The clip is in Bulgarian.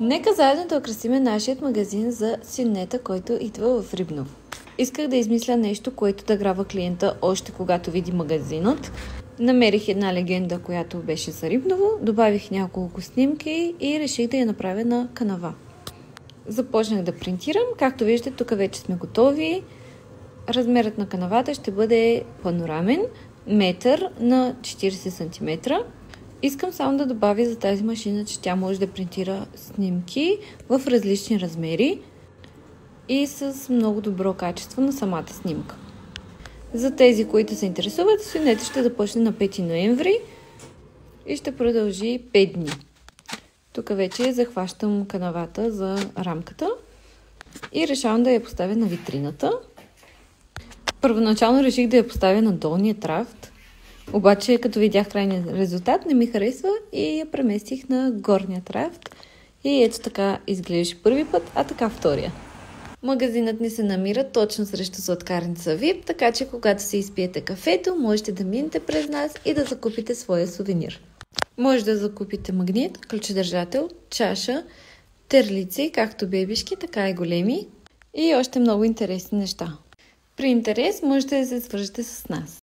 Нека заедно да украсиме нашият магазин за сюнета, който идва в Рибново. Исках да измисля нещо, което да грабва клиента още когато види магазинът. Намерих една легенда, която беше за Рибново, добавих няколко снимки и реших да я направя на канава. Започнах да принтирам. Както виждате, тук вече сме готови. Размерът на канавата ще бъде панорамен, метър на 40 см. Искам само да добавя за тази машина, че тя може да принтира снимки в различни размери и с много добро качество на самата снимка. За тези, които се интересуват, сюнето ще започне на 5 ноември и ще продължи 5 дни. Тук вече захващам канавата за рамката и решавам да я поставя на витрината. Първоначално реших да я поставя на долния рафт, обаче като видях крайния резултат не ми харесва и я преместих на горния рафт. И ето така изглеждаше първи път, а така втория. Магазинът ни се намира точно срещу сладкарница VIP, така че когато си изпиете кафето, можете да минете през нас и да закупите своя сувенир. Може да закупите магнит, ключодържател, чаша, терлици, както бебишки, така и големи и още много интересни неща. При интерес можете да се свържете с нас.